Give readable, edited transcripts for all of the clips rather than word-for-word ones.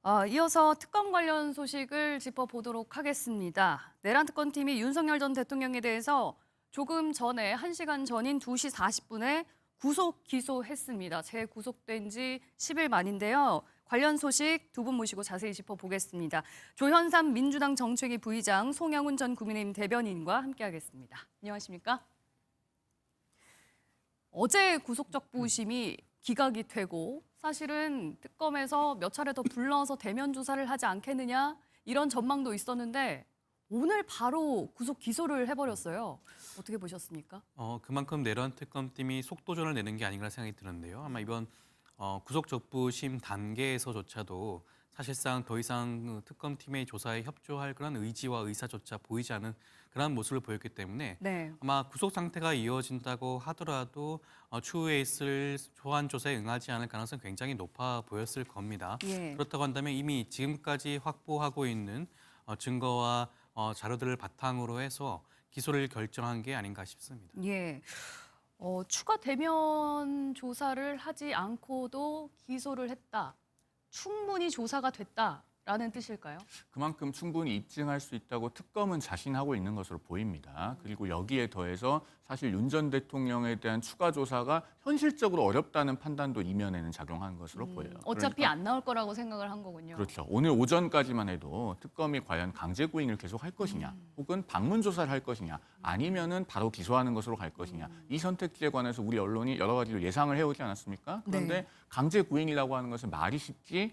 이어서 특검 관련 소식을 짚어보도록 하겠습니다. 내란 특검팀이 윤석열 전 대통령에 대해서 조금 전에 1시간 전인 2시 40분에 구속 기소했습니다. 재구속된 지 10일 만인데요. 관련 소식 두 분 모시고 자세히 짚어보겠습니다. 조현삼 민주당 정책위 부의장, 송영훈 전 국민의힘 대변인과 함께하겠습니다. 안녕하십니까? 어제 구속적부심이 기각이 되고 사실은 특검에서 몇 차례 더 불러서 대면 조사를 하지 않겠느냐 이런 전망도 있었는데 오늘 바로 구속 기소를 해버렸어요. 어떻게 보셨습니까? 그만큼 내란 특검팀이 속도전을 내는 게 아닌가 생각이 드는데요. 아마 이번 구속적부심 단계에서조차도 사실상 더 이상 특검팀의 조사에 협조할 그런 의지와 의사조차 보이지 않은 그런 모습을 보였기 때문에 네. 아마 구속 상태가 이어진다고 하더라도 추후에 있을 소환 조사에 응하지 않을 가능성이 굉장히 높아 보였을 겁니다. 예. 그렇다고 한다면 이미 지금까지 확보하고 있는 증거와 자료들을 바탕으로 해서 기소를 결정한 게 아닌가 싶습니다. 예. 추가 대면 조사를 하지 않고도 기소를 했다. 충분히 조사가 됐다라는 뜻일까요? 그만큼 충분히 입증할 수 있다고 특검은 자신하고 있는 것으로 보입니다. 그리고 여기에 더해서 사실 윤 전 대통령에 대한 추가 조사가 현실적으로 어렵다는 판단도 이면에는 작용한 것으로 보여요. 어차피 그러니까 안 나올 거라고 생각을 한 거군요. 그렇죠. 오늘 오전까지만 해도 특검이 과연 강제 구인을 계속 할 것이냐, 혹은 방문 조사를 할 것이냐, 아니면은 바로 기소하는 것으로 갈 것이냐. 이 선택지에 관해서 우리 언론이 여러 가지로 예상을 해오지 않았습니까? 그런데 네. 강제 구인이라고 하는 것은 말이 쉽지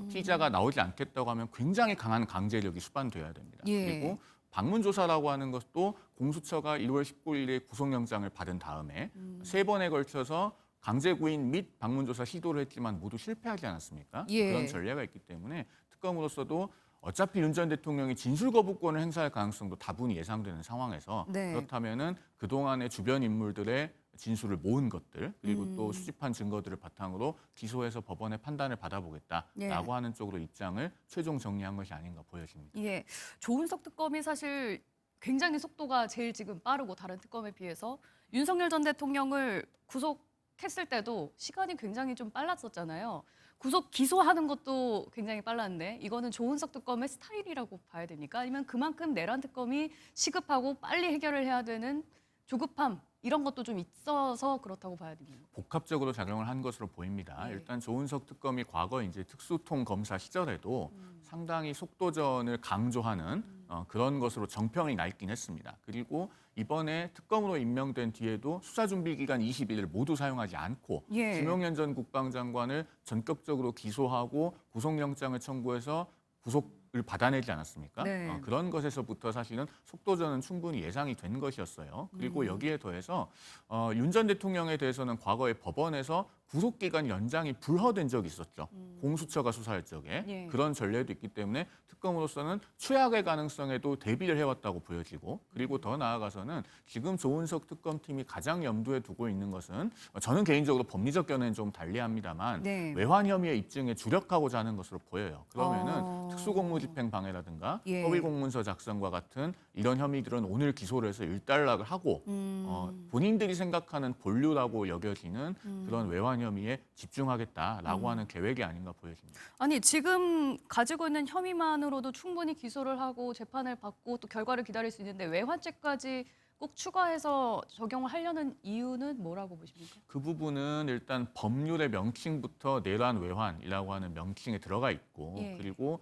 피의자가 나오지 않겠다고 하면 굉장히 강한 강제력이 수반돼야 됩니다. 예. 그리고 방문 조사라고 하는 것도 공수처가 1월 19일에 구속영장을 받은 다음에 3번에 걸쳐서 강제 구인 및 방문 조사 시도를 했지만 모두 실패하지 않았습니까? 예. 그런 전례가 있기 때문에 특검으로서도 어차피 윤 전 대통령이 진술 거부권을 행사할 가능성도 다분히 예상되는 상황에서 네. 그렇다면은 그동안의 주변 인물들의 진술을 모은 것들 그리고 또 수집한 증거들을 바탕으로 기소해서 법원의 판단을 받아보겠다라고 예. 하는 쪽으로 입장을 최종 정리한 것이 아닌가 보여집니다. 예. 조은석 특검이 사실 굉장히 속도가 제일 지금 빠르고 다른 특검에 비해서 윤석열 전 대통령을 구속했을 때도 시간이 굉장히 좀 빨랐었잖아요. 구속 기소하는 것도 굉장히 빨랐는데 이거는 조은석 특검의 스타일이라고 봐야 됩니까? 아니면 그만큼 내란 특검이 시급하고 빨리 해결을 해야 되는 조급함 이런 것도 좀 있어서 그렇다고 봐야 됩니다. 복합적으로 작용을 한 것으로 보입니다. 네. 일단 조은석 특검이 과거 이제 특수통 검사 시절에도 상당히 속도전을 강조하는 그런 것으로 정평이 나 있긴 했습니다. 그리고 이번에 특검으로 임명된 뒤에도 수사준비기간 20일을 모두 사용하지 않고 예. 김용현 전 국방장관을 전격적으로 기소하고 구속영장을 청구해서 구속을 받아내지 않았습니까? 네. 그런 것에서부터 사실은 속도전은 충분히 예상이 된 것이었어요. 그리고 여기에 더해서 윤 전 대통령에 대해서는 과거에 법원에서 구속기간 연장이 불허된 적이 있었죠. 공수처가 수사할 적에. 예. 그런 전례도 있기 때문에 특검으로서는 최악의 가능성에도 대비를 해왔다고 보여지고 그리고 더 나아가서는 지금 조은석 특검팀이 가장 염두에 두고 있는 것은 저는 개인적으로 법리적 견해는 좀 달리합니다만 네. 외환 혐의의 입증에 주력하고자 하는 것으로 보여요. 그러면은 특수공무집행 방해라든가 예. 허위 공문서 작성과 같은 이런 혐의들은 오늘 기소를 해서 일단락을 하고 본인들이 생각하는 본류라고 여겨지는 그런 외환 혐의에 집중하겠다라고 하는 계획이 아닌가 보여집니다. 아니 지금 가지고 있는 혐의만으로도 충분히 기소를 하고 재판을 받고 또 결과를 기다릴 수 있는데 외환죄까지 꼭 추가해서 적용을 하려는 이유는 뭐라고 보십니까? 그 부분은 일단 법률의 명칭부터 내란 외환이라고 하는 명칭에 들어가 있고 예. 그리고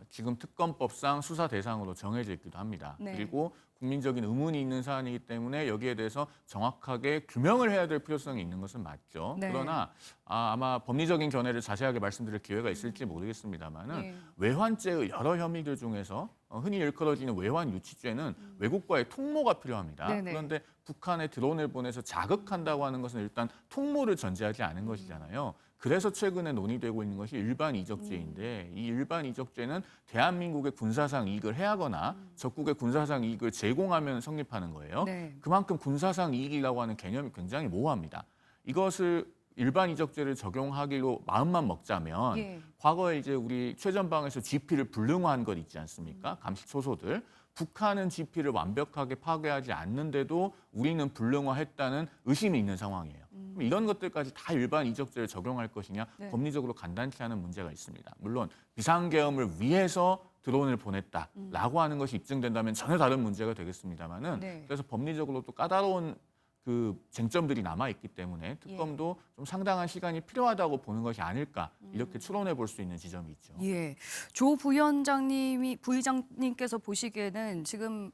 지금 특검법상 수사 대상으로 정해져 있기도 합니다. 네. 그리고 국민적인 의문이 있는 사안이기 때문에 여기에 대해서 정확하게 규명을 해야 될 필요성이 있는 것은 맞죠. 네. 그러나 아마 법리적인 견해를 자세하게 말씀드릴 기회가 있을지 모르겠습니다만은 예. 외환죄의 여러 혐의들 중에서 흔히 일컬어지는 외환 유치죄는 외국과의 통모가 필요합니다. 네네. 그런데 북한에 드론을 보내서 자극한다고 하는 것은 일단 통모를 전제하지 않은 것이잖아요. 그래서 최근에 논의되고 있는 것이 일반 이적죄인데 이 일반 이적죄는 대한민국의 군사상 이익을 해하거나 적국의 군사상 이익을 제공하면 성립하는 거예요. 네. 그만큼 군사상 이익이라고 하는 개념이 굉장히 모호합니다. 이것을 일반 이적죄를 적용하기로 마음만 먹자면 예. 과거에 이제 우리 최전방에서 GP를 불능화한 것 있지 않습니까? 감식 초소들. 북한은 GP를 완벽하게 파괴하지 않는데도 우리는 불능화했다는 의심이 있는 상황이에요. 그럼 이런 것들까지 다 일반 이적죄를 적용할 것이냐 네. 법리적으로 간단치 않은 문제가 있습니다. 물론 비상계엄을 위해서 드론을 보냈다라고 하는 것이 입증된다면 전혀 다른 문제가 되겠습니다만은 네. 그래서 법리적으로 또 까다로운 그 쟁점들이 남아 있기 때문에 특검도 좀 상당한 시간이 필요하다고 보는 것이 아닐까 이렇게 추론해 볼 수 있는 지점이 있죠. 예. 조 부위원장님께서 보시기에는 지금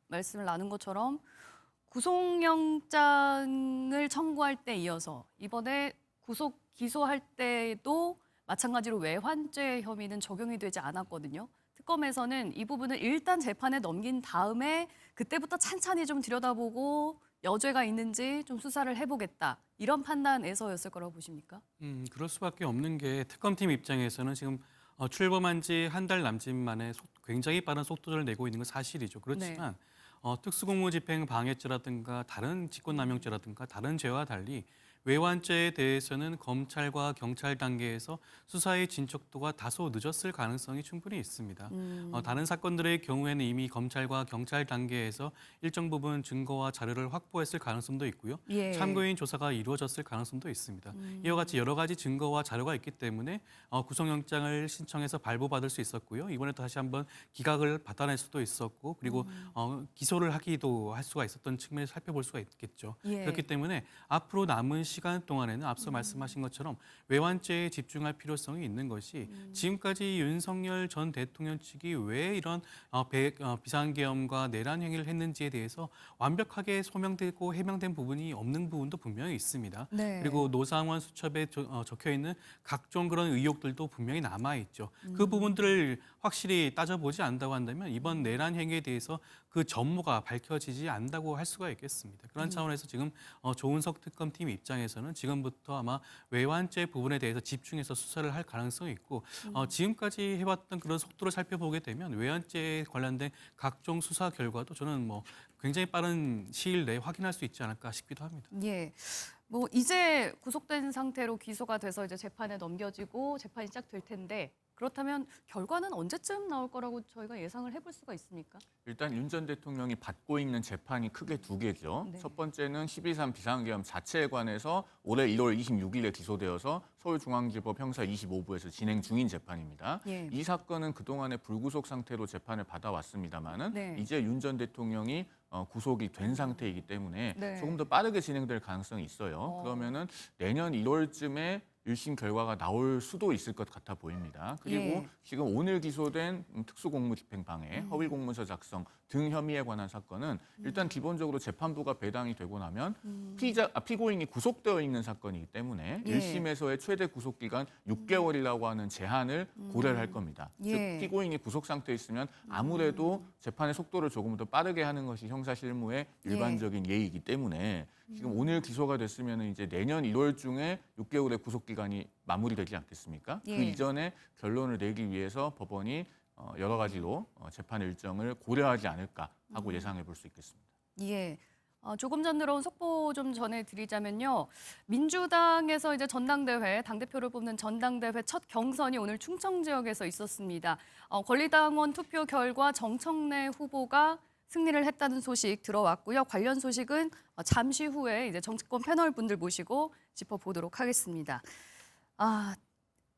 말씀을 나눈 것처럼 구속영장을 청구할 때 이어서 이번에 구속 기소할 때도 마찬가지로 외환죄 혐의는 적용이 되지 않았거든요. 특검에서는 이 부분을 일단 재판에 넘긴 다음에 그때부터 찬찬히 좀 들여다보고 여죄가 있는지 좀 수사를 해보겠다. 이런 판단에서였을 거라고 보십니까? 그럴 수밖에 없는 게 특검팀 입장에서는 지금 출범한 지 한 달 남짓 만에 굉장히 빠른 속도를 내고 있는 건 사실이죠. 그렇지만 특수공무집행 방해죄라든가 다른 직권남용죄라든가 다른 죄와 달리 외환죄에 대해서는 검찰과 경찰 단계에서 수사의 진척도가 다소 늦었을 가능성이 충분히 있습니다. 다른 사건들의 경우에는 이미 검찰과 경찰 단계에서 일정 부분 증거와 자료를 확보했을 가능성도 있고요. 예. 참고인 조사가 이루어졌을 가능성도 있습니다. 이와 같이 여러 가지 증거와 자료가 있기 때문에 구속영장을 신청해서 발부받을 수 있었고요. 이번에 다시 한번 기각을 받아낼 수도 있었고 그리고 기소를 하기도 할 수가 있었던 측면을 살펴볼 수가 있겠죠. 예. 그렇기 때문에 앞으로 남은 시간 동안에는 앞서 말씀하신 것처럼 외환죄에 집중할 필요성이 있는 것이 지금까지 윤석열 전 대통령 측이 왜 이런 비상계엄과 내란 행위를 했는지에 대해서 완벽하게 소명되고 해명된 부분이 없는 부분도 분명히 있습니다. 네. 그리고 노상원 수첩에 적혀 있는 각종 그런 의혹들도 분명히 남아 있죠. 그 부분들을 확실히 따져보지 않는다고 한다면 이번 내란 행위에 대해서 그 전모가 밝혀지지 않는다고 할 수가 있겠습니다. 그런 차원에서 지금 조은석 특검팀 입장에서는 지금부터 아마 외환죄 부분에 대해서 집중해서 수사를 할 가능성이 있고 지금까지 해왔던 그런 속도를 살펴보게 되면 외환죄에 관련된 각종 수사 결과도 저는 뭐 굉장히 빠른 시일 내에 확인할 수 있지 않을까 싶기도 합니다. 예. 뭐 이제 구속된 상태로 기소가 돼서 이제 재판에 넘겨지고 재판이 시작될 텐데 그렇다면 결과는 언제쯤 나올 거라고 저희가 예상을 해볼 수가 있습니까? 일단 윤 전 대통령이 받고 있는 재판이 크게 두 개죠. 네. 첫 번째는 12.3 비상계엄 자체에 관해서 올해 1월 26일에 기소되어서 서울중앙지법 형사 25부에서 진행 중인 재판입니다. 예. 이 사건은 그동안에 불구속 상태로 재판을 받아왔습니다마는 네. 이제 윤 전 대통령이 구속이 된 상태이기 때문에 네. 조금 더 빠르게 진행될 가능성이 있어요. 그러면은 내년 1월쯤에 1심 결과가 나올 수도 있을 것 같아 보입니다. 그리고 예. 지금 오늘 기소된 특수공무집행방해, 허위공문서 작성 등 혐의에 관한 사건은 일단 기본적으로 재판부가 배당이 되고 나면 피고인이 구속되어 있는 사건이기 때문에 예. 1심에서의 최대 구속기간 6개월이라고 하는 제한을 고려를 할 겁니다. 예. 즉 피고인이 구속 상태에 있으면 아무래도 재판의 속도를 조금 더 빠르게 하는 것이 형사실무의 일반적인 예의이기 때문에 지금 오늘 기소가 됐으면 이제 내년 1월 중에 6개월의 구속 기간이 마무리되지 않겠습니까? 예. 그 이전에 결론을 내기 위해서 법원이 여러 가지로 재판 일정을 고려하지 않을까 하고 예상해 볼 수 있겠습니다. 예. 조금 전 들어온 속보 좀 전해드리자면요. 민주당에서 이제 전당대회, 당대표를 뽑는 전당대회 첫 경선이 오늘 충청 지역에서 있었습니다. 권리당원 투표 결과 정청래 후보가 승리를 했다는 소식 들어왔고요. 관련 소식은 잠시 후에 이제 정치권 패널 분들 모시고 짚어보도록 하겠습니다.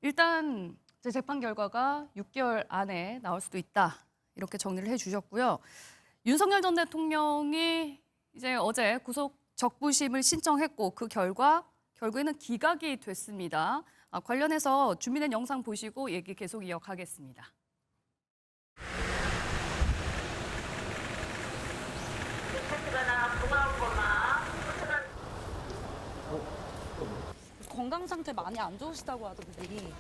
일단 이제 재판 결과가 6개월 안에 나올 수도 있다. 이렇게 정리를 해주셨고요. 윤석열 전 대통령이 이제 어제 구속 적부심을 신청했고 그 결국에는 기각이 됐습니다. 관련해서 준비된 영상 보시고 얘기 계속 이어가겠습니다. 건강 상태 많이 안 좋으시다고 하던데.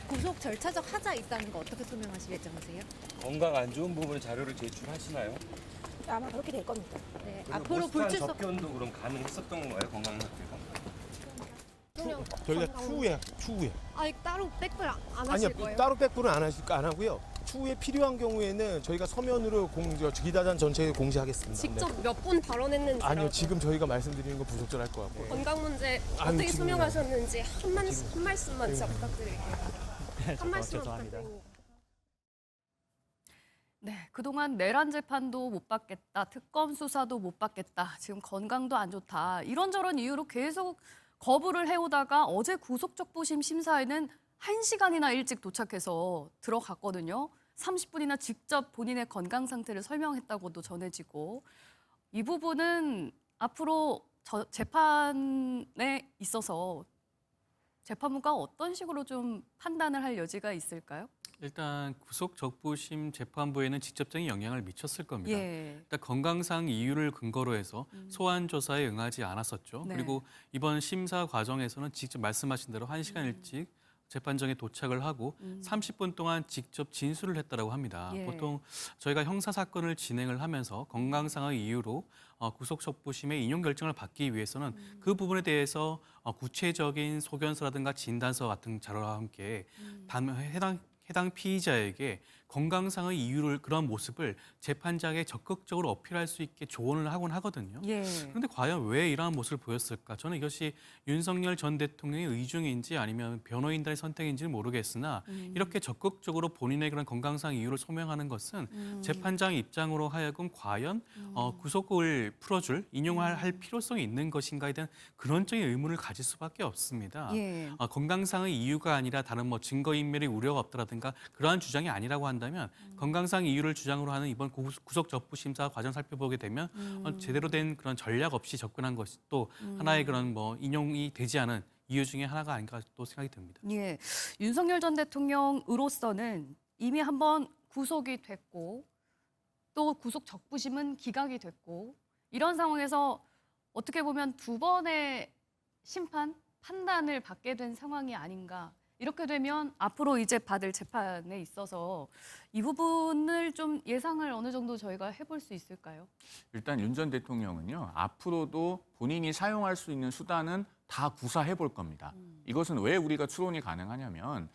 구속 절차적 하자 있다는 거 어떻게 소명하실 예정이세요? 건강 안 좋은 부분은 자료를 제출하시나요? 아마 그렇게 될 겁니다. 네. 그리고 앞으로 모스크한 불출석 접견도 그럼 가능했었던 건가요? 건강 상태가? 저희가 추후에. 아니 따로 백불 안 아니요, 하실 거예요? 따로 백불은 안 하고요. 추후에 필요한 경우에는 저희가 서면으로 기자단 전체에 공지하겠습니다. 직접 네. 몇 분 발언했는지 아니요, 지금 저희가 말씀드리는 거 부적절할 것 같고요. 건강 문제 아유, 어떻게 지금 소명하셨는지 한 말씀만 진짜 부탁드릴게요. 한 말씀만 부탁드립니다. 네, 그동안 내란 재판도 못 받겠다, 특검 수사도 못 받겠다, 지금 건강도 안 좋다 이런저런 이유로 계속 거부를 해오다가 어제 구속적부심 심사에는 1시간이나 일찍 도착해서 들어갔거든요. 30분이나 직접 본인의 건강 상태를 설명했다고도 전해지고 이 부분은 앞으로 재판에 있어서 재판부가 어떤 식으로 좀 판단을 할 여지가 있을까요? 일단 구속적부심 재판부에는 직접적인 영향을 미쳤을 겁니다. 예. 일단 건강상 이유를 근거로 해서 소환 조사에 응하지 않았었죠. 네. 그리고 이번 심사 과정에서는 직접 말씀하신 대로 1시간 일찍 재판정에 도착을 하고 30분 동안 직접 진술을 했다고 합니다. 예. 보통 저희가 형사 사건을 진행을 하면서 건강상의 이유로 구속적부심의 인용 결정을 받기 위해서는 그 부분에 대해서 구체적인 소견서라든가 진단서 같은 자료와 함께 해당 피의자에게 건강상의 이유를 그런 모습을 재판장에 적극적으로 어필할 수 있게 조언을 하곤 하거든요. 예. 그런데 과연 왜 이러한 모습을 보였을까? 저는 이것이 윤석열 전 대통령의 의중인지 아니면 변호인단의 선택인지는 모르겠으나 이렇게 적극적으로 본인의 그런 건강상 이유를 소명하는 것은 재판장 입장으로 하여금 과연 구속을 풀어줄 인용할 필요성이 있는 것인가에 대한 근원적인 의문을 가질 수밖에 없습니다. 예. 건강상의 이유가 아니라 다른 뭐 증거인멸의 우려가 없다라든가 그러한 주장이 아니라고 한다면 건강상 이유를 주장으로 하는 이번 구속적부심사 과정 살펴보게 되면 제대로 된 그런 전략 없이 접근한 것이 또 하나의 그런 뭐 인용이 되지 않은 이유 중에 하나가 아닌가 또 생각이 듭니다. 예. 윤석열 전 대통령으로서는 이미 한번 구속이 됐고 또 구속 적부심은 기각이 됐고 이런 상황에서 어떻게 보면 두 번의 판단을 받게 된 상황이 아닌가. 이렇게 되면 앞으로 이제 받을 재판에 있어서 이 부분을 좀 예상을 어느 정도 저희가 해볼 수 있을까요? 일단 윤 전 대통령은요, 앞으로도 본인이 사용할 수 있는 수단은 다 구사해 볼 겁니다. 이것은 왜 우리가 추론이 가능하냐면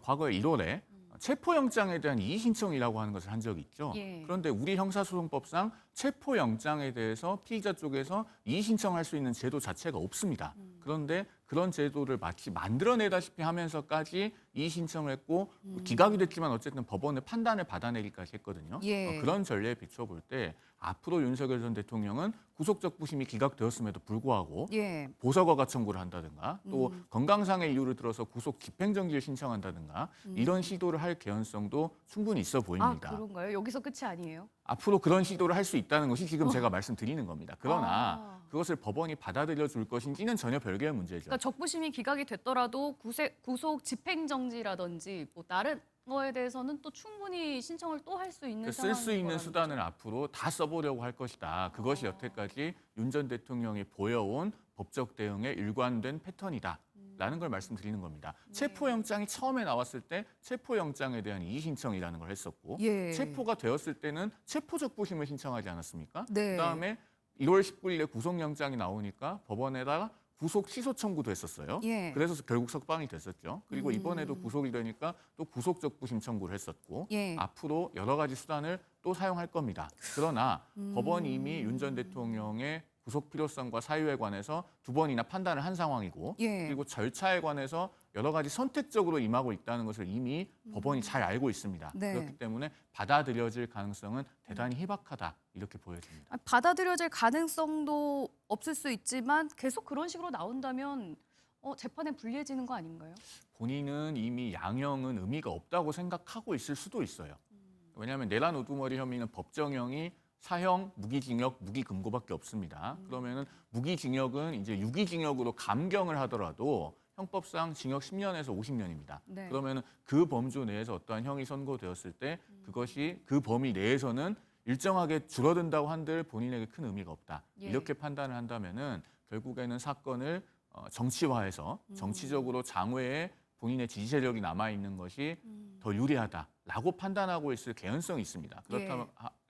과거 1월에 체포영장에 대한 이의신청이라고 하는 것을 한 적이 있죠. 예. 그런데 우리 형사소송법상 체포영장에 대해서 피의자 쪽에서 이의신청할 수 있는 제도 자체가 없습니다. 그런데 그런 제도를 마치 만들어내다시피 하면서까지 이의신청을 했고 기각이 됐지만 어쨌든 법원의 판단을 받아내기까지 했거든요. 예. 그런 전례에 비춰볼 때 앞으로 윤석열 전 대통령은 구속적부심이 기각되었음에도 불구하고 예. 보석허가 청구를 한다든가 또 건강상의 이유를 들어서 구속 집행정지를 신청한다든가 이런 시도를 할 개연성도 충분히 있어 아, 보입니다. 그런가요? 여기서 끝이 아니에요? 앞으로 그런 시도를 할 수 있다는 것이 지금 제가 말씀드리는 겁니다. 그러나 아. 그것을 법원이 받아들여 줄 것인지는 전혀 별개의 문제죠. 그러니까 적부심이 기각이 됐더라도 구속 집행정지라든지 뭐 다른 거에 대해서는 또 충분히 신청을 또 할 수 있는 쓸 수 상황인 있는 거라는 수단을 앞으로 다 써보려고 할 것이다. 그것이 여태까지 윤 전 대통령이 보여온 법적 대응의 일관된 패턴이다. 라는 걸 말씀드리는 겁니다. 체포영장이 처음에 나왔을 때 체포영장에 대한 이의신청이라는 걸 했었고 예. 체포가 되었을 때는 체포적부심을 신청하지 않았습니까? 네. 그다음에 1월 19일에 구속영장이 나오니까 법원에다가 구속 취소 청구도 했었어요. 예. 그래서 결국 석방이 됐었죠. 그리고 이번에도 구속이 되니까 또 구속적부심 청구를 했었고 예. 앞으로 여러 가지 수단을 또 사용할 겁니다. 그러나 법원이 이미 윤 전 대통령의 구속 필요성과 사유에 관해서 두 번이나 판단을 한 상황이고 예. 그리고 절차에 관해서 여러 가지 선택적으로 임하고 있다는 것을 이미 법원이 잘 알고 있습니다. 네. 그렇기 때문에 받아들여질 가능성은 대단히 희박하다 이렇게 보여집니다. 받아들여질 가능성도 없을 수 있지만 계속 그런 식으로 나온다면 재판에 불리해지는 거 아닌가요? 본인은 이미 양형은 의미가 없다고 생각하고 있을 수도 있어요. 왜냐하면 내란 우두머리 혐의는 법정형이 사형, 무기징역, 무기금고밖에 없습니다. 그러면은 무기징역은 이제 유기징역으로 감경을 하더라도 형법상 징역 10년에서 50년입니다. 네. 그러면은 그 범주 내에서 어떠한 형이 선고되었을 때 그것이 그 범위 내에서는 일정하게 줄어든다고 한들 본인에게 큰 의미가 없다. 예. 이렇게 판단을 한다면은 결국에는 사건을 정치화해서 정치적으로 장외에 본인의 지지 세력이 남아 있는 것이 더 유리하다라고 판단하고 있을 개연성이 있습니다.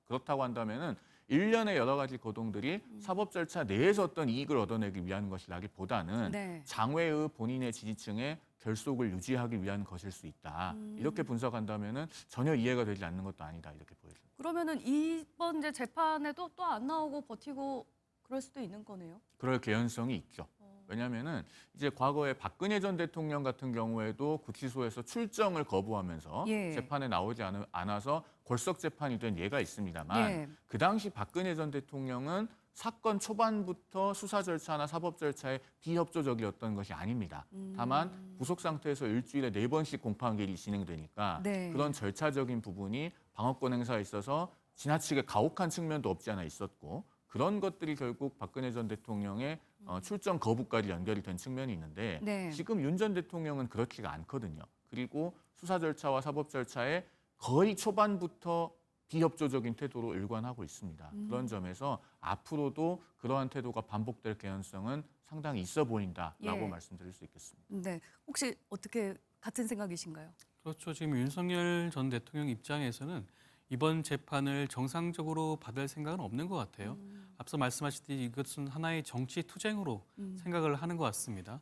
그렇다고 한다면은 일련의 여러 가지 거동들이 사법 절차 내에서 어떤 이익을 얻어내기 위한 것이라기보다는 네. 장외의 본인의 지지층의 결속을 유지하기 위한 것일 수 있다. 이렇게 분석한다면은 전혀 이해가 되지 않는 것도 아니다 이렇게 보여집니다. 그러면은 이번 이제 재판에도 또 안 나오고 버티고 그럴 수도 있는 거네요. 그럴 개연성이 있죠. 왜냐하면은 이제 과거에 박근혜 전 대통령 같은 경우에도 구치소에서 출정을 거부하면서 예. 재판에 나오지 않아서 골석 재판이 된 예가 있습니다만 예. 그 당시 박근혜 전 대통령은 사건 초반부터 수사 절차나 사법 절차에 비협조적이었던 것이 아닙니다. 다만 구속 상태에서 일주일에 4번씩 공판결이 진행되니까 네. 그런 절차적인 부분이 방어권 행사에 있어서 지나치게 가혹한 측면도 없지 않아 있었고 그런 것들이 결국 박근혜 전 대통령의 출정 거부까지 연결이 된 측면이 있는데 네. 지금 윤 전 대통령은 그렇지가 않거든요. 그리고 수사 절차와 사법 절차에 거의 초반부터 비협조적인 태도로 일관하고 있습니다. 그런 점에서 앞으로도 그러한 태도가 반복될 개연성은 상당히 있어 보인다라고 예. 말씀드릴 수 있겠습니다. 네. 혹시 어떻게 같은 생각이신가요? 그렇죠. 지금 윤석열 전 대통령 입장에서는 이번 재판을 정상적으로 받을 생각은 없는 것 같아요. 앞서 말씀하셨듯이 이것은 하나의 정치 투쟁으로 생각을 하는 것 같습니다.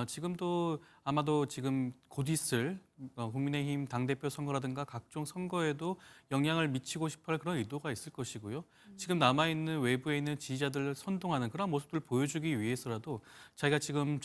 지금도 아마도 지금 곧 있을 국민의힘 당대표 선거라든가 각종 선거에도 영향을 미치고 싶어할 그런 의도가 있을 것이고요. 지금 남아있는 외부에 있는 지지자들을 선동하는 그런 모습들을 보여주기 위해서라도 자기가 지금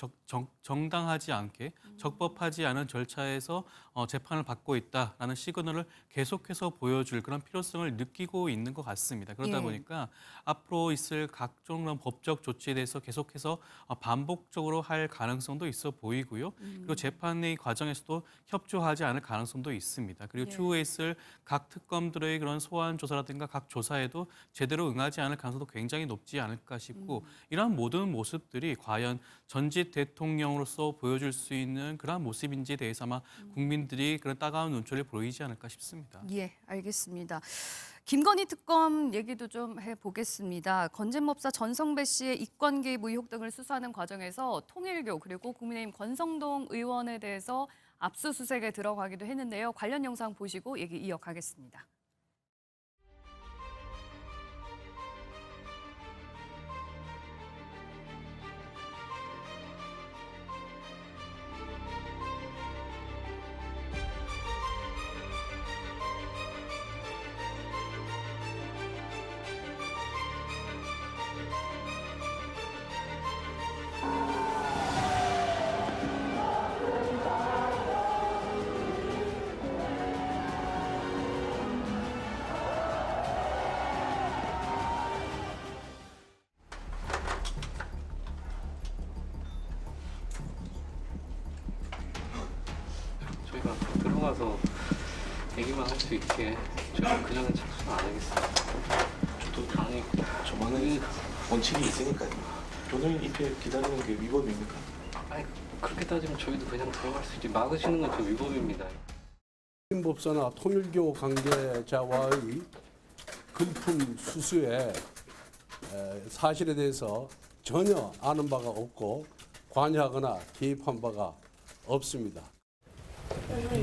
정당하지 않게 적법하지 않은 절차에서 재판을 받고 있다라는 시그널을 계속해서 보여줄 그런 필요성을 느끼고 있는 것 같습니다. 그러다 예. 보니까 앞으로 있을 각종 그런 법적 조치에 대해서 계속해서 반복적으로 할 가능성도 있어 보이고요. 그리고 재판의 과정에서도 협조하지 않을 가능성도 있습니다. 그리고 예. 추후에 있을 각 특검들의 그런 소환 조사라든가 각 조사에도 제대로 응하지 않을 가능성도 굉장히 높지 않을까 싶고 이러한 모든 모습들이 과연 전직 대통령으로서 보여줄 수 있는 그러한 모습인지에 대해서 아마 국민들이 그런 따가운 눈초리를 보이지 않을까 싶습니다. 예, 알겠습니다. 김건희 특검 얘기도 좀 해보겠습니다. 건진법사 전성배 씨의 이권 개입 의혹 등을 수사하는 과정에서 통일교 그리고 국민의힘 권성동 의원에 대해서 압수수색에 들어가기도 했는데요. 관련 영상 보시고 얘기 이어가겠습니다. 저희가 들어가서 얘기만 할 수 있게 저희가 그냥은 착수는 안 하겠습니다. 저도 당연히 저만의 원칙이 있으니까요. 변호인 입회 기다리는 게 위법입니까? 아니 그렇게 따지면 저희도 그냥 들어갈 수 있지 막으시는 건 저 위법입니다. 법사나 통일교 관계자와의 금품 수수의 사실에 대해서 전혀 아는 바가 없고 관여하거나 개입한 바가 없습니다.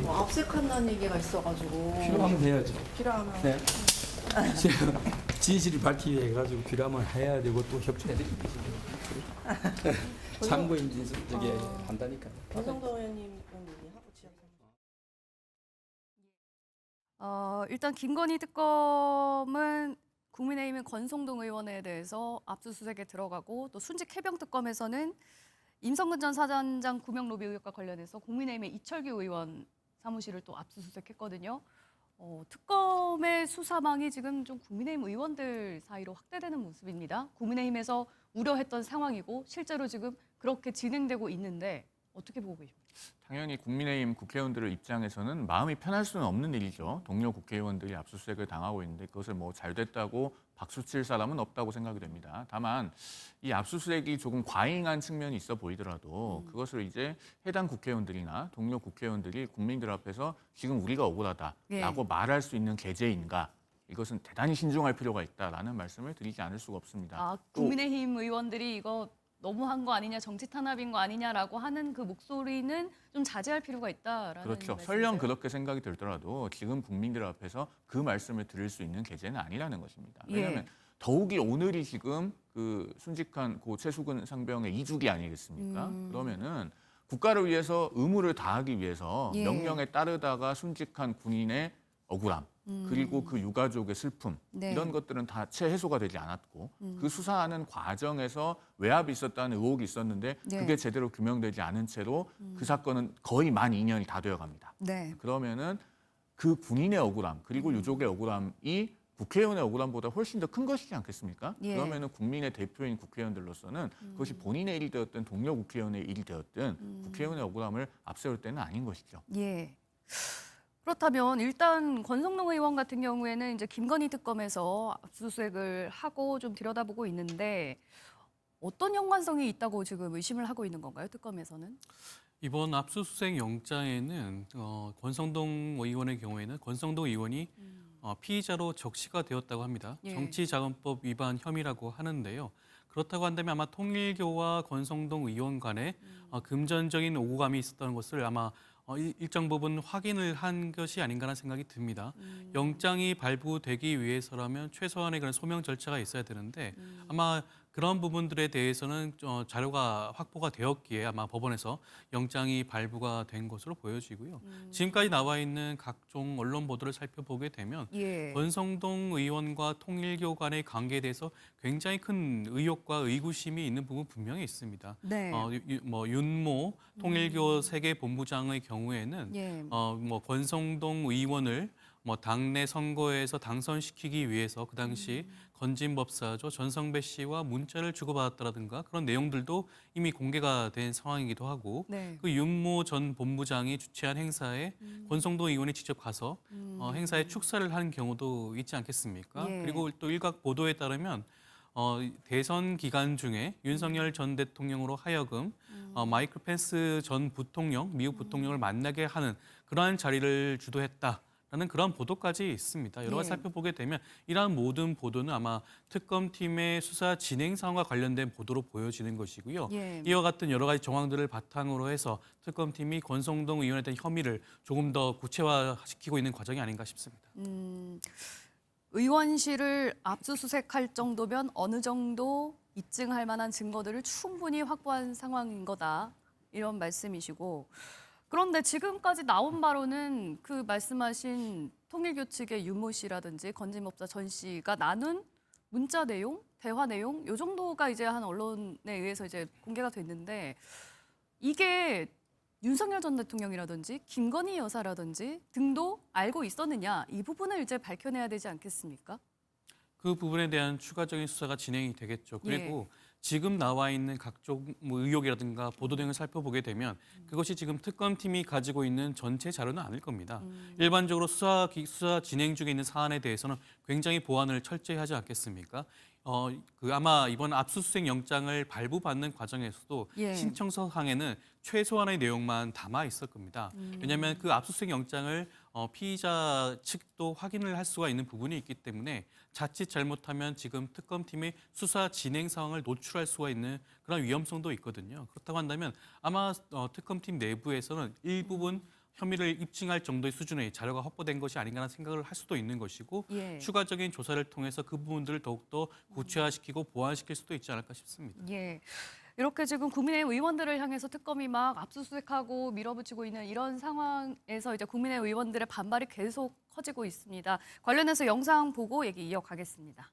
뭐 압색한다는 얘기가 있어가지고 필요하면 해야죠. 필요하면 네. 진실을 밝히기 위해 가지고 필요하면 해야 되고 또 협조해드리고 참고인지 저기 한다니까요. 권성동 의원님 하고 지역 일단 김건희 특검은 국민의힘은 권성동 의원에 대해서 압수수색에 들어가고 또 순직 해병 특검에서는 임성근 전 사단장 구명 로비 의혹과 관련해서 국민의힘의 이철규 의원 사무실을 또 압수수색했거든요. 특검의 수사망이 지금 좀 국민의힘 의원들 사이로 확대되는 모습입니다. 국민의힘에서 우려했던 상황이고 실제로 지금 그렇게 진행되고 있는데 어떻게 보고 계십니까? 당연히 국민의힘 국회의원들의 입장에서는 마음이 편할 수는 없는 일이죠. 동료 국회의원들이 압수수색을 당하고 있는데 그것을 뭐 잘 됐다고 박수 칠 사람은 없다고 생각이 됩니다. 다만 이 압수수색이 조금 과잉한 측면이 있어 보이더라도 그것을 이제 해당 국회의원들이나 동료 국회의원들이 국민들 앞에서 지금 우리가 억울하다라고 말할 수 있는 계제인가? 이것은 대단히 신중할 필요가 있다라는 말씀을 드리지 않을 수가 없습니다. 국민의힘 의원들이 이거 너무한 거 아니냐, 정치 탄압인 거 아니냐라고 하는 그 목소리는 좀 자제할 필요가 있다라는 그렇죠. 말씀이세요? 설령 그렇게 생각이 들더라도 지금 국민들 앞에서 그 말씀을 드릴 수 있는 계제는 아니라는 것입니다. 왜냐하면 더욱이 오늘이 지금 그 순직한 고 최수근 상병의 이주기 아니겠습니까? 그러면은 국가를 위해서 의무를 다하기 위해서 명령에 따르다가 순직한 군인의 억울함, 그리고 그 유가족의 슬픔 이런 것들은 다 채 해소가 되지 않았고 그 수사하는 과정에서 외압이 있었다는 의혹이 있었는데 그게 제대로 규명되지 않은 채로 그 사건은 거의 만 2년이 다 되어갑니다. 그러면은 그 군인의 억울함 그리고 유족의 억울함이 국회의원의 억울함보다 훨씬 더 큰 것이지 않겠습니까? 예. 그러면은 국민의 대표인 국회의원들로서는 그것이 본인의 일이 되었든 동료 국회의원의 일이 되었든 국회의원의 억울함을 앞세울 때는 아닌 것이죠. 예. 그렇다면 일단 권성동 의원 같은 경우에는 이제 김건희 특검에서 압수수색을 하고 좀 들여다보고 있는데 어떤 연관성이 있다고 지금 의심을 하고 있는 건가요? 특검에서는? 이번 압수수색 영장에는 권성동 의원의 경우에는 권성동 의원이 피의자로 적시가 되었다고 합니다. 예. 정치자금법 위반 혐의라고 하는데요. 그렇다고 한다면 아마 통일교와 권성동 의원 간에 금전적인 오구감이 있었다는 것을 아마 일정 부분 확인을 한 것이 아닌가라는 생각이 듭니다. 영장이 발부되기 위해서라면 최소한의 그런 소명 절차가 있어야 되는데 아마 그런 부분들에 대해서는 자료가 확보가 되었기에 아마 법원에서 영장이 발부가 된 것으로 보여지고요. 지금까지 나와 있는 각종 언론 보도를 살펴보게 되면 예. 권성동 의원과 통일교 간의 관계에 대해서 굉장히 큰 의혹과 의구심이 있는 부분 분명히 있습니다. 네. 윤모 통일교 세계 본부장의 경우에는 예. 권성동 의원을 당내 선거에서 당선시키기 위해서 그 당시 건진법사죠 전성배 씨와 문자를 주고받았다라든가 그런 내용들도 이미 공개가 된 상황이기도 하고 네. 그 윤모 전 본부장이 주최한 행사에 권성동 의원이 직접 가서 행사에 축사를 한 경우도 있지 않겠습니까? 예. 그리고 또 일각 보도에 따르면 대선 기간 중에 윤석열 전 대통령으로 하여금 마이크 펜스 전 부통령, 미국 부통령을 만나게 하는 그러한 자리를 주도했다. 라는 그런 보도까지 있습니다. 여러 가지 예. 살펴보게 되면 이러한 모든 보도는 아마 특검팀의 수사 진행 상황과 관련된 보도로 보여지는 것이고요. 예. 이와 같은 여러 가지 정황들을 바탕으로 해서 특검팀이 권성동 의원에 대한 혐의를 조금 더 구체화시키고 있는 과정이 아닌가 싶습니다. 의원실을 압수수색할 정도면 어느 정도 입증할 만한 증거들을 충분히 확보한 상황인 거다. 이런 말씀이시고 그런데 지금까지 나온 바로는 그 말씀하신 통일교 측의 윤모 씨라든지 건진법사 전 씨가 나눈 문자 내용, 대화 내용 요 정도가 이제 한 언론에 의해서 이제 공개가 됐는데 이게 윤석열 전 대통령이라든지 김건희 여사라든지 등도 알고 있었느냐 이 부분을 이제 밝혀내야 되지 않겠습니까? 그 부분에 대한 추가적인 수사가 진행이 되겠죠. 그리고 지금 나와 있는 각종 의혹이라든가 보도 등을 살펴보게 되면 그것이 지금 특검팀이 가지고 있는 전체 자료는 아닐 겁니다. 일반적으로 수사 진행 중에 있는 사안에 대해서는 굉장히 보안을 철저히 하지 않겠습니까? 아마 이번 압수수색 영장을 발부받는 과정에서도 예. 신청서항에는 최소한의 내용만 담아 있을 겁니다. 왜냐하면 그 압수수색 영장을 피의자 측도 확인을 할 수가 있는 부분이 있기 때문에 자칫 잘못하면 지금 특검팀의 수사 진행 상황을 노출할 수가 있는 그런 위험성도 있거든요. 그렇다고 한다면 아마 특검팀 내부에서는 일부분 혐의를 입증할 정도의 수준의 자료가 확보된 것이 아닌가라는 생각을 할 수도 있는 것이고 예. 추가적인 조사를 통해서 그 부분들을 더욱더 구체화시키고 보완시킬 수도 있지 않을까 싶습니다. 예. 이렇게 지금 국민의힘 의원들을 향해서 특검이 막 압수수색하고 밀어붙이고 있는 이런 상황에서 이제 국민의힘 의원들의 반발이 계속 커지고 있습니다. 관련해서 영상 보고 얘기 이어가겠습니다.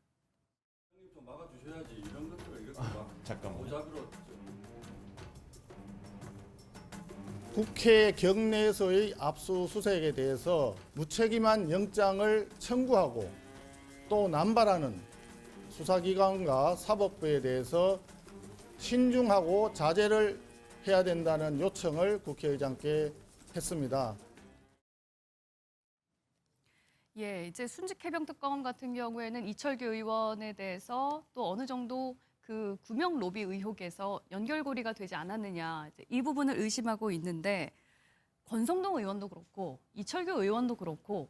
좀 막아주셔야지 이런 것들을 이렇게 막 잠깐만. 오잡으로 국회 경내에서의 압수수색에 대해서 무책임한 영장을 청구하고 또 남발하는 수사기관과 사법부에 대해서 신중하고 자제를 해야 된다는 요청을 국회의장께 했습니다. 예, 이제 순직해병 특검 같은 경우에는 이철규 의원에 대해서 또 어느 정도 그 구명 로비 의혹에서 연결고리가 되지 않았느냐 이제 이 부분을 의심하고 있는데 권성동 의원도 그렇고 이철규 의원도 그렇고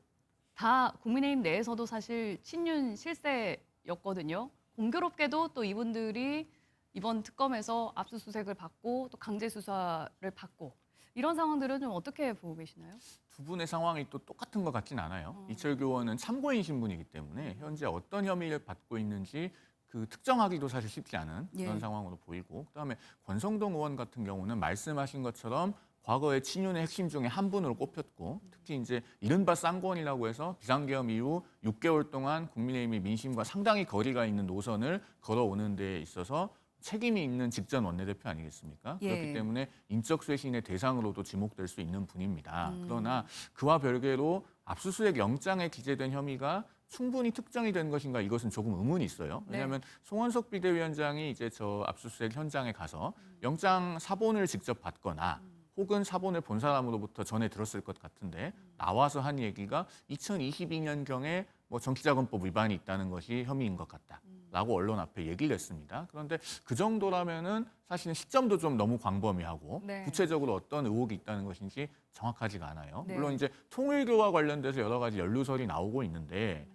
다 국민의힘 내에서도 사실 친윤 실세였거든요. 공교롭게도 또 이분들이 이번 특검에서 압수수색을 받고 또 강제 수사를 받고 이런 상황들은 좀 어떻게 보고 계시나요? 두 분의 상황이 또 똑같은 것 같진 않아요. 이철규 의원은 참고인 신분이기 때문에 현재 어떤 혐의를 받고 있는지 그 특정하기도 사실 쉽지 않은 그런 예. 상황으로 보이고 그다음에 권성동 의원 같은 경우는 말씀하신 것처럼 과거의 친윤의 핵심 중에 한 분으로 꼽혔고 특히 이제 이른바 쌍권이라고 해서 비상계엄 이후 6개월 동안 국민의힘이 민심과 상당히 거리가 있는 노선을 걸어오는 데 있어서 책임이 있는 직전 원내대표 아니겠습니까? 예. 그렇기 때문에 인적 쇄신의 대상으로도 지목될 수 있는 분입니다. 그러나 그와 별개로 압수수색 영장에 기재된 혐의가 충분히 특정이 된 것인가 이것은 조금 의문이 있어요. 왜냐하면 송원석 비대위원장이 이제 저 압수수색 현장에 가서 영장 사본을 직접 받거나 혹은 사본을 본 사람으로부터 전해 들었을 것 같은데 나와서 한 얘기가 2022년경에 뭐 정치자금법 위반이 있다는 것이 혐의인 것 같다라고 언론 앞에 얘기를 했습니다. 그런데 그 정도라면은 사실은 시점도 좀 너무 광범위하고 구체적으로 어떤 의혹이 있다는 것인지 정확하지가 않아요. 물론 이제 통일교와 관련돼서 여러 가지 연루설이 나오고 있는데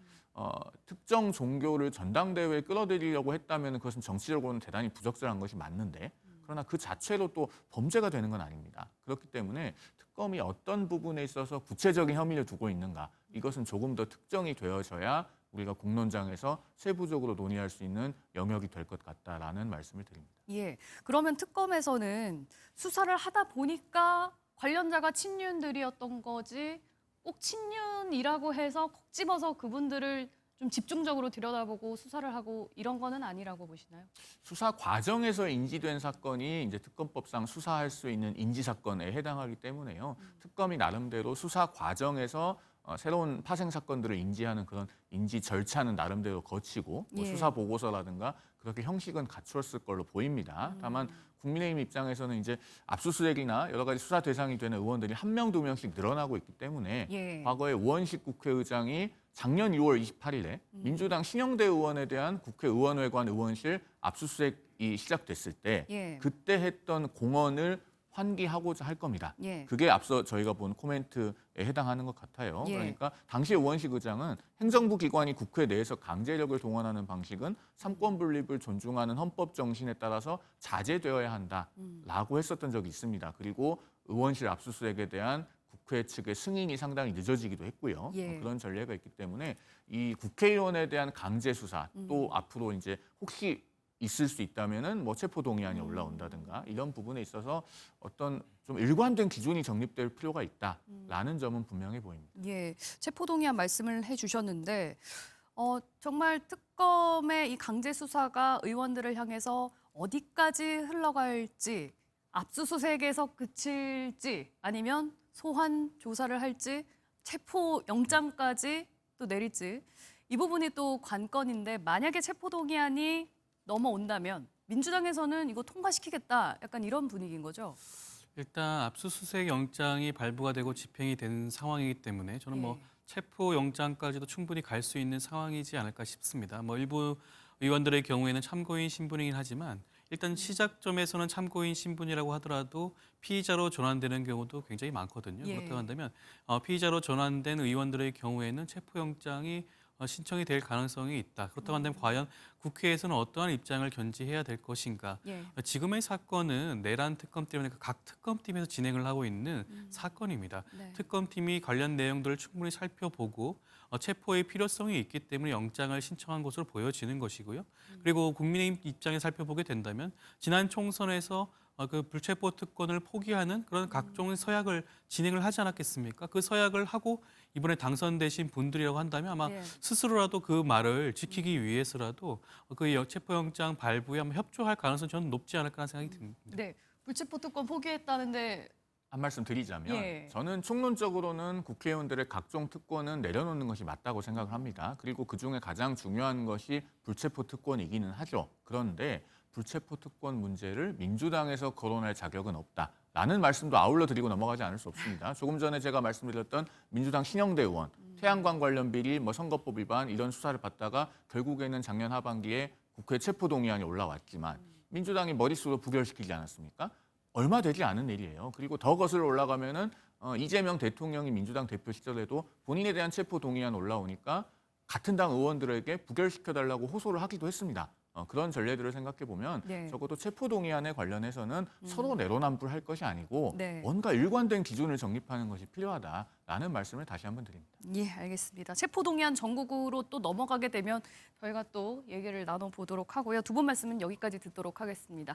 특정 종교를 전당대회에 끌어들이려고 했다면 그것은 정치적으로는 대단히 부적절한 것이 맞는데 그러나 그 자체로 또 범죄가 되는 건 아닙니다. 그렇기 때문에 특검이 어떤 부분에 있어서 구체적인 혐의를 두고 있는가 이것은 조금 더 특정이 되어져야 우리가 공론장에서 세부적으로 논의할 수 있는 영역이 될 것 같다라는 말씀을 드립니다. 예. 그러면 특검에서는 수사를 하다 보니까 관련자가 친윤들이었던 거지 꼭 친윤이라고 해서 콕 집어서 그분들을 좀 집중적으로 들여다보고 수사를 하고 이런 거는 아니라고 보시나요? 수사 과정에서 인지된 사건이 이제 특검법상 수사할 수 있는 인지 사건에 해당하기 때문에요. 특검이 나름대로 수사 과정에서 새로운 파생 사건들을 인지하는 그런 인지 절차는 나름대로 거치고 뭐 수사 보고서라든가 그렇게 형식은 갖추었을 걸로 보입니다. 다만 국민의힘 입장에서는 이제 압수수색이나 여러 가지 수사 대상이 되는 의원들이 1명, 2명씩 늘어나고 있기 때문에 과거에 우원식 국회의장이 작년 6월 28일에 민주당 신영대 의원에 대한 국회의원회관 의원실 압수수색이 시작됐을 때 그때 했던 공언을 환기하고자 할 겁니다. 그게 앞서 저희가 본 코멘트에 해당하는 것 같아요. 그러니까 당시 우원식 의장은 행정부 기관이 국회 내에서 강제력을 동원하는 방식은 삼권 분립을 존중하는 헌법 정신에 따라서 자제되어야 한다라고 했었던 적이 있습니다. 그리고 의원실 압수수색에 대한 국회 측의 승인이 상당히 늦어지기도 했고요. 그런 전례가 있기 때문에 이 국회의원에 대한 강제 수사 또 앞으로 이제 혹시 있을 수 있다면은 뭐 체포 동의안이 올라온다든가 이런 부분에 있어서 어떤 좀 일관된 기준이 정립될 필요가 있다라는 점은 분명해 보입니다. 예, 체포 동의안 말씀을 해주셨는데 정말 특검의 이 강제 수사가 의원들을 향해서 어디까지 흘러갈지 압수수색에서 그칠지 아니면 소환 조사를 할지 체포 영장까지 또 내릴지 이 부분이 또 관건인데 만약에 체포 동의안이 넘어온다면 민주당에서는 이거 통과시키겠다 약간 이런 분위기인 거죠? 일단 압수수색 영장이 발부가 되고 집행이 된 상황이기 때문에 저는 뭐 체포 영장까지도 충분히 갈 수 있는 상황이지 않을까 싶습니다. 뭐 일부 의원들의 경우에는 참고인 신분이긴 하지만 일단 시작점에서는 참고인 신분이라고 하더라도 피의자로 전환되는 경우도 굉장히 많거든요. 그렇다고 한다면 피의자로 전환된 의원들의 경우에는 체포영장이 신청이 될 가능성이 있다. 그렇다고 한다면 과연 국회에서는 어떠한 입장을 견지해야 될 것인가. 지금의 사건은 내란 특검 때문에 각 특검팀에서 진행을 하고 있는 사건입니다. 특검팀이 관련 내용들을 충분히 살펴보고 체포의 필요성이 있기 때문에 영장을 신청한 것으로 보여지는 것이고요. 그리고 국민의힘 입장에 살펴보게 된다면 지난 총선에서 그 불체포 특권을 포기하는 그런 각종 서약을 진행을 하지 않았겠습니까? 그 서약을 하고 이번에 당선되신 분들이라고 한다면 아마 스스로라도 그 말을 지키기 위해서라도 그 체포영장 발부에 아마 협조할 가능성이 저는 높지 않을까 생각이 듭니다. 네, 불체포 특권 포기했다는데 한 말씀 드리자면 저는 총론적으로는 국회의원들의 각종 특권은 내려놓는 것이 맞다고 생각을 합니다. 그리고 그중에 가장 중요한 것이 불체포 특권이기는 하죠. 그런데 불체포 특권 문제를 민주당에서 거론할 자격은 없다라는 말씀도 아울러 드리고 넘어가지 않을 수 없습니다. 조금 전에 제가 말씀드렸던 민주당 신영대 의원, 태양광 관련 비리, 뭐 선거법 위반 이런 수사를 받다가 결국에는 작년 하반기에 국회 체포 동의안이 올라왔지만 민주당이 머릿수로 부결시키지 않았습니까? 얼마 되지 않은 일이에요. 그리고 더 거슬러 올라가면은 이재명 대통령이 민주당 대표 시절에도 본인에 대한 체포 동의안 올라오니까 같은 당 의원들에게 부결시켜달라고 호소를 하기도 했습니다. 그런 전례들을 생각해 보면 적어도 체포 동의안에 관련해서는 서로 내로남불할 것이 아니고 뭔가 일관된 기준을 정립하는 것이 필요하다라는 말씀을 다시 한번 드립니다. 예, 알겠습니다. 체포 동의안 전국으로 또 넘어가게 되면 저희가 또 얘기를 나눠보도록 하고요. 두 분 말씀은 여기까지 듣도록 하겠습니다.